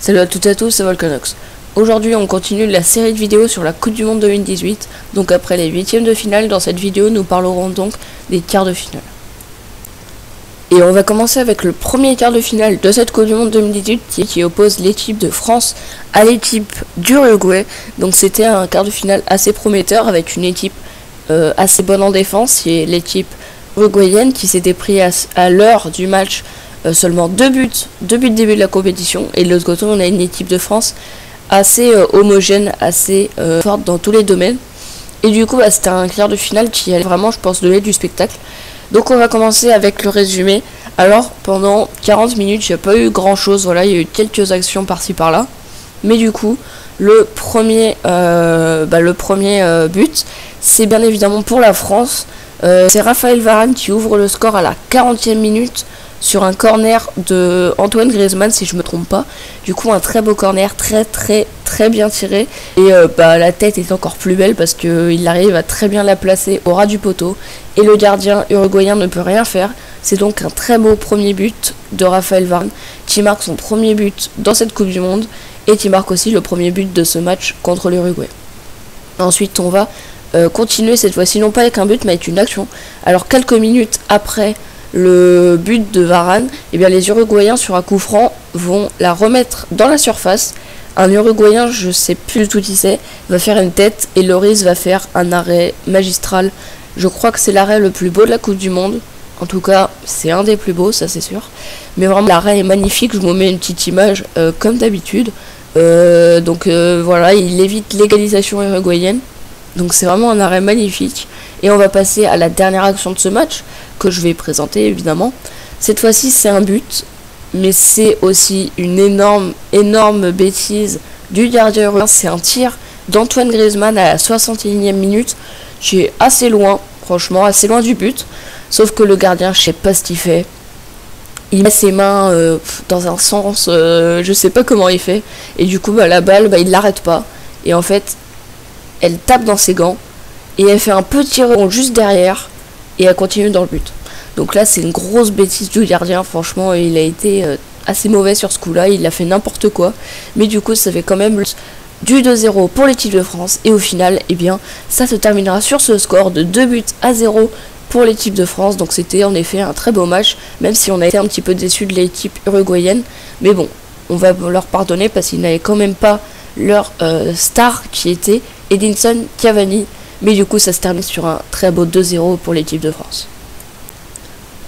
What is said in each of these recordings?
Salut à toutes et à tous, c'est Volcanox. Aujourd'hui on continue la série de vidéos sur la Coupe du Monde 2018. Donc après les huitièmes de finale, dans cette vidéo nous parlerons donc des quarts de finale. Et on va commencer avec le premier quart de finale de cette Coupe du Monde 2018 qui oppose l'équipe de France à l'équipe d'Uruguay. Donc c'était un quart de finale assez prometteur avec une équipe assez bonne en défense, et l'équipe uruguayenne qui s'était pris à l'heure du match seulement deux buts début de la compétition, et de l'autre côté on a une équipe de France assez homogène, assez forte dans tous les domaines, et du coup c'était un quart de finale qui allait vraiment, je pense, donner du spectacle. Donc on va commencer avec le résumé. Alors pendant 40 minutes il n'y a pas eu grand chose, voilà, il y a eu quelques actions par-ci par-là, mais du coup le premier but c'est bien évidemment pour la France. C'est Raphaël Varane qui ouvre le score à la 40e minute sur un corner de Antoine Griezmann, si je me trompe pas. Du coup un très beau corner, très bien tiré, et la tête est encore plus belle parce qu'il arrive à très bien la placer au ras du poteau et le gardien uruguayen ne peut rien faire. C'est donc un très beau premier but de Raphaël Varane qui marque son premier but dans cette Coupe du Monde et qui marque aussi le premier but de ce match contre l'Uruguay. Ensuite on va continuer cette fois-ci non pas avec un but mais avec une action. Alors quelques minutes après le but de Varane, et bien les Uruguayens sur un coup franc vont la remettre dans la surface. Un Uruguayen, je sais plus du tout qui c'est, va faire une tête et Lloris va faire un arrêt magistral. Je crois que c'est l'arrêt le plus beau de la Coupe du Monde. En tout cas, c'est un des plus beaux, ça c'est sûr. Mais vraiment, l'arrêt est magnifique. Je vous mets une petite image comme d'habitude. Voilà, il évite l'égalisation uruguayenne. Donc c'est vraiment un arrêt magnifique. Et on va passer à la dernière action de ce match, que je vais présenter évidemment. Cette fois-ci c'est un but, mais c'est aussi une énorme bêtise du gardien uruguayen. C'est un tir d'Antoine Griezmann à la 61e minute, qui est assez loin, franchement assez loin du but. Sauf que le gardien, je sais pas ce qu'il fait. Il met ses mains dans un sens, je sais pas comment il fait. Et du coup la balle, il l'arrête pas. Et en fait, elle tape dans ses gants. Et elle fait un petit rebond juste derrière. Et elle continue dans le but. Donc là c'est une grosse bêtise du gardien. Franchement il a été assez mauvais sur ce coup là. Il a fait n'importe quoi. Mais du coup ça fait quand même du 2-0 pour l'équipe de France. Et au final ça se terminera sur ce score de 2-0 pour l'équipe de France. Donc c'était en effet un très beau match. Même si on a été un petit peu déçu de l'équipe uruguayenne. Mais bon, on va leur pardonner parce qu'ils n'avaient quand même pas leur star qui était Edinson Cavani. Mais du coup ça se termine sur un très beau 2-0 pour l'équipe de France.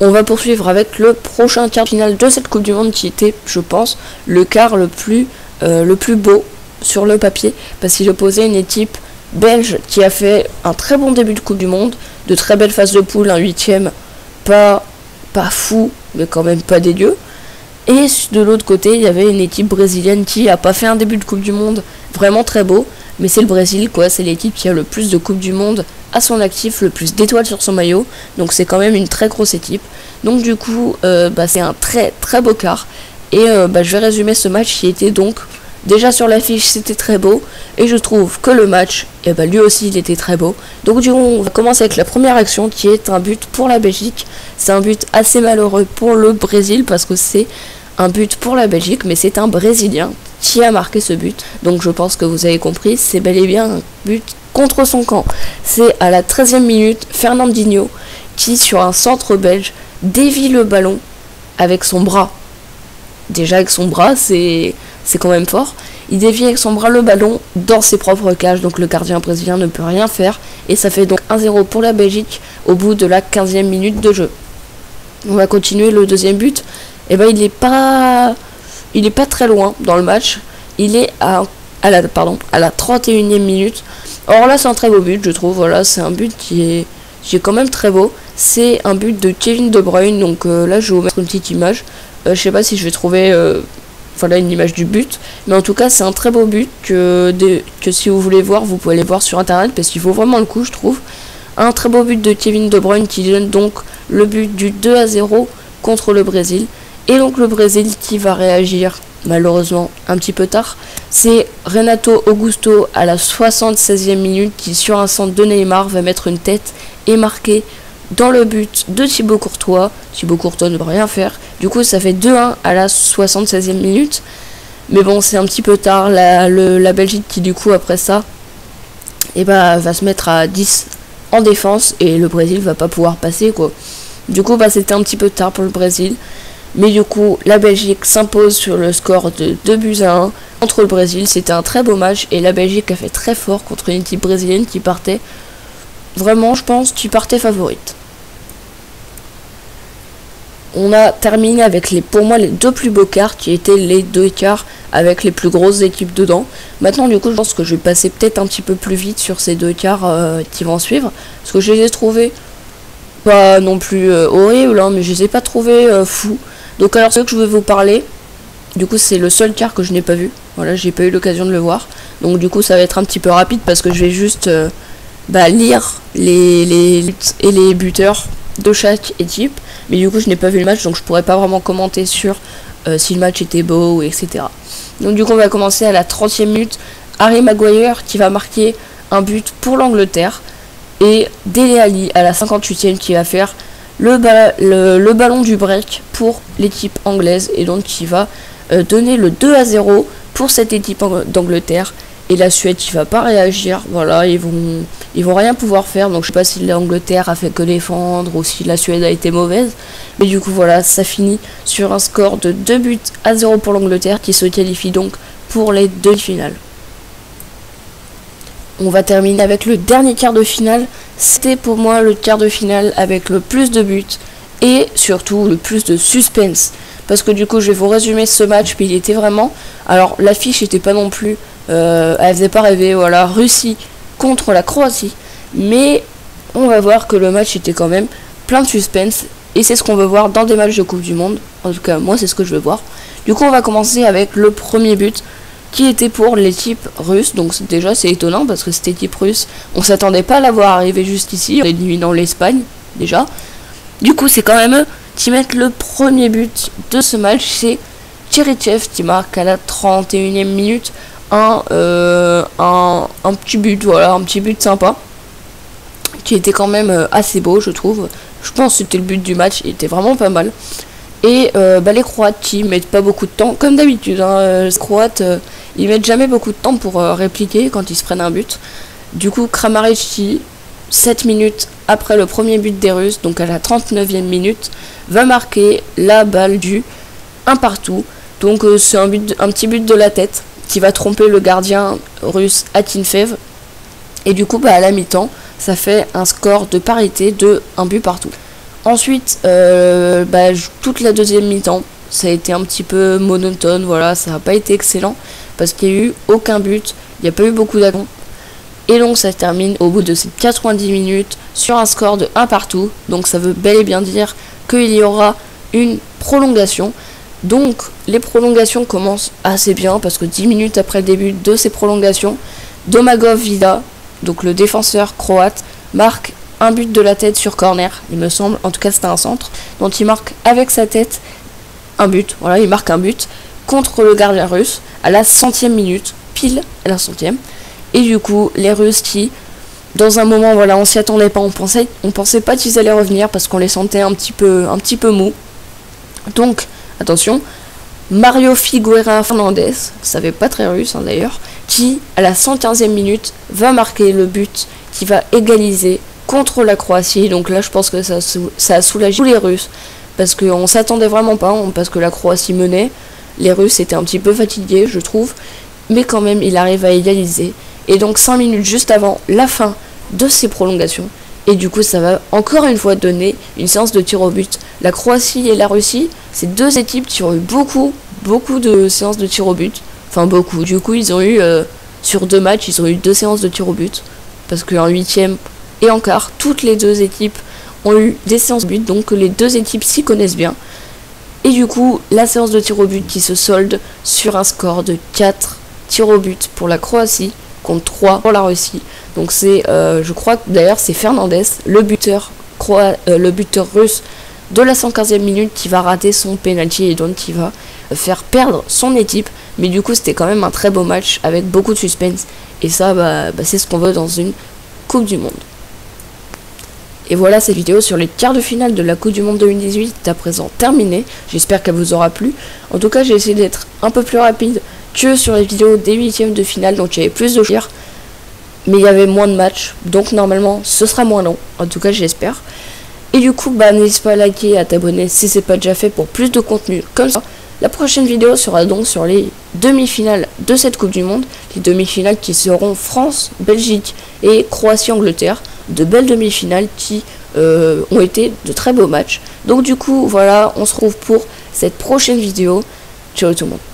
On va poursuivre avec le prochain quart de finale de cette Coupe du Monde qui était, je pense, le quart le plus beau sur le papier, parce qu'il opposait une équipe belge qui a fait un très bon début de Coupe du Monde, de très belles phases de poule, un huitième pas fou mais quand même pas dégueu. Et de l'autre côté il y avait une équipe brésilienne qui a pas fait un début de Coupe du Monde vraiment très beau. Mais c'est le Brésil, quoi, c'est l'équipe qui a le plus de Coupe du Monde à son actif, le plus d'étoiles sur son maillot. Donc c'est quand même une très grosse équipe. Donc du coup, c'est un très beau quart. Et je vais résumer ce match qui était donc, déjà sur l'affiche c'était très beau. Et je trouve que le match, lui aussi il était très beau. Donc du coup on va commencer avec la première action qui est un but pour la Belgique. C'est un but assez malheureux pour le Brésil parce que c'est un but pour la Belgique, mais c'est un Brésilien qui a marqué ce but. Donc je pense que vous avez compris, c'est bel et bien un but contre son camp. C'est à la 13e minute, Fernandinho qui, sur un centre belge, dévie le ballon avec son bras. Déjà avec son bras, c'est quand même fort. Il dévie avec son bras le ballon dans ses propres cages, donc le gardien brésilien ne peut rien faire. Et ça fait donc 1-0 pour la Belgique au bout de la 15e minute de jeu. On va continuer le deuxième but. Il est pas très loin dans le match. Il est à la 31e minute. Or là c'est un très beau but, je trouve. Voilà, c'est un but qui est quand même très beau. C'est un but de Kevin De Bruyne. Donc là je vais vous mettre une petite image. Je sais pas si je vais trouver une image du but, mais en tout cas c'est un très beau but que si vous voulez voir, vous pouvez aller voir sur internet parce qu'il vaut vraiment le coup, je trouve. Un très beau but de Kevin De Bruyne qui donne donc le but du 2-0 contre le Brésil. Et donc le Brésil qui va réagir malheureusement un petit peu tard. C'est Renato Augusto à la 76e minute qui, sur un centre de Neymar, va mettre une tête et marquer dans le but de Thibaut Courtois. Thibaut Courtois ne peut rien faire. Du coup ça fait 2-1 à la 76e minute. Mais bon, c'est un petit peu tard. La Belgique qui, du coup, après ça, va se mettre à 10 en défense et le Brésil va pas pouvoir passer, quoi. Du coup, c'était un petit peu tard pour le Brésil. Mais du coup, la Belgique s'impose sur le score de 2-1 contre le Brésil. C'était un très beau match et la Belgique a fait très fort contre une équipe brésilienne qui partait, vraiment, je pense, qui partait favorite. On a terminé avec pour moi les deux plus beaux quarts qui étaient les deux quarts avec les plus grosses équipes dedans. Maintenant, du coup, je pense que je vais passer peut-être un petit peu plus vite sur ces deux quarts qui vont suivre, parce que je les ai trouvés pas non plus horribles, hein, mais je les ai pas trouvés fous. Donc alors, ce que je vais vous parler, du coup, c'est le seul quart que je n'ai pas vu. Voilà, j'ai pas eu l'occasion de le voir. Donc du coup, ça va être un petit peu rapide parce que je vais juste lire les buts et les buteurs de chaque équipe. Mais du coup, je n'ai pas vu le match, donc je pourrais pas vraiment commenter sur si le match était beau, etc. Donc du coup, on va commencer à la 30e minute. Harry Maguire qui va marquer un but pour l'Angleterre. Et Dele Alli à la 58e qui va faire le ballon du break pour l'équipe anglaise. Et donc qui va donner le 2-0 pour cette équipe d'Angleterre. Et la Suède qui va pas réagir, voilà, ils vont rien pouvoir faire. Donc je sais pas si l'Angleterre a fait que défendre ou si la Suède a été mauvaise. Mais du coup voilà, ça finit sur un score de 2-0 pour l'Angleterre qui se qualifie donc pour les demi-finales. On va terminer avec le dernier quart de finale. C'était pour moi le quart de finale avec le plus de buts et surtout le plus de suspense. Parce que du coup je vais vous résumer ce match, puis il était vraiment... Alors l'affiche était pas non plus... elle faisait pas rêver, voilà, Russie contre la Croatie. Mais on va voir que le match était quand même plein de suspense. Et c'est ce qu'on veut voir dans des matchs de Coupe du Monde. En tout cas moi c'est ce que je veux voir. Du coup on va commencer avec le premier but qui était pour l'équipe russe. Donc déjà c'est étonnant parce que cette équipe russe, on s'attendait pas à la voir arriver juste ici, en éliminant l'Espagne déjà. Du coup c'est quand même eux qui mettent le premier but de ce match. C'est Tcherichev qui marque à la 31e minute un petit but, voilà, un petit but sympa qui était quand même assez beau, je trouve. Je pense que c'était le but du match, il était vraiment pas mal. Et les Croates qui mettent pas beaucoup de temps, comme d'habitude, hein, les Croates ils mettent jamais beaucoup de temps pour répliquer quand ils se prennent un but. Du coup Kramaric qui, 7 minutes après le premier but des Russes, donc à la 39e minute, va marquer la balle du 1-1. Donc c'est un petit but de la tête qui va tromper le gardien russe Akinfev. Et du coup à la mi-temps, ça fait un score de parité de 1 but partout. Ensuite, toute la deuxième mi-temps, ça a été un petit peu monotone, voilà, ça n'a pas été excellent, parce qu'il n'y a eu aucun but, il n'y a pas eu beaucoup d'actions. Et donc ça termine au bout de ces 90 minutes sur un score de 1-1. Donc ça veut bel et bien dire qu'il y aura une prolongation. Donc les prolongations commencent assez bien, parce que 10 minutes après le début de ces prolongations, Domagoj Vida, donc le défenseur croate, marque un but de la tête sur corner, il me semble, en tout cas c'était un centre, donc il marque avec sa tête un but, voilà, il marque un but contre le gardien russe à la 100e minute, pile à la 100e. Et du coup les Russes qui, dans un moment, voilà, on s'y attendait pas, on pensait pas qu'ils allaient revenir parce qu'on les sentait un petit peu mous. Donc attention, Mario Figueira Fernandez, ça fait pas très russe hein, d'ailleurs, qui à la 115e minute va marquer le but qui va égaliser contre la Croatie. Donc là je pense que ça a soulagé tous les Russes, parce qu'on s'attendait vraiment pas, parce que la Croatie menait, les Russes étaient un petit peu fatigués je trouve, mais quand même il arrive à égaliser. Et donc 5 minutes juste avant la fin de ces prolongations, et du coup ça va encore une fois donner une séance de tir au but. La Croatie et la Russie, c'est deux équipes qui ont eu beaucoup de séances de tir au but, enfin beaucoup, du coup ils ont eu sur 2 matchs ils ont eu 2 séances de tir au but, parce qu'en 8e et en quart, toutes les deux équipes ont eu des séances de but, donc les deux équipes s'y connaissent bien. Et du coup, la séance de tir au but qui se solde sur un score de 4 tirs au but pour la Croatie contre 3 pour la Russie. Donc c'est, je crois que d'ailleurs c'est Fernandez, le buteur russe de la 115e minute qui va rater son penalty et donc qui va faire perdre son équipe. Mais du coup c'était quand même un très beau match avec beaucoup de suspense. Et ça c'est ce qu'on veut dans une Coupe du Monde. Et voilà, cette vidéo sur les quarts de finale de la Coupe du Monde 2018 est à présent terminée. J'espère qu'elle vous aura plu. En tout cas, j'ai essayé d'être un peu plus rapide que sur les vidéos des huitièmes de finale, donc il y avait plus de choses, mais il y avait moins de matchs, donc normalement ce sera moins long, en tout cas j'espère. Et du coup, n'hésite pas à liker et à t'abonner si c'est pas déjà fait pour plus de contenu comme ça. La prochaine vidéo sera donc sur les demi-finales de cette Coupe du Monde, les demi-finales qui seront France, Belgique et Croatie-Angleterre, de belles demi-finales qui ont été de très beaux matchs. Donc du coup, voilà, on se retrouve pour cette prochaine vidéo. Ciao tout le monde.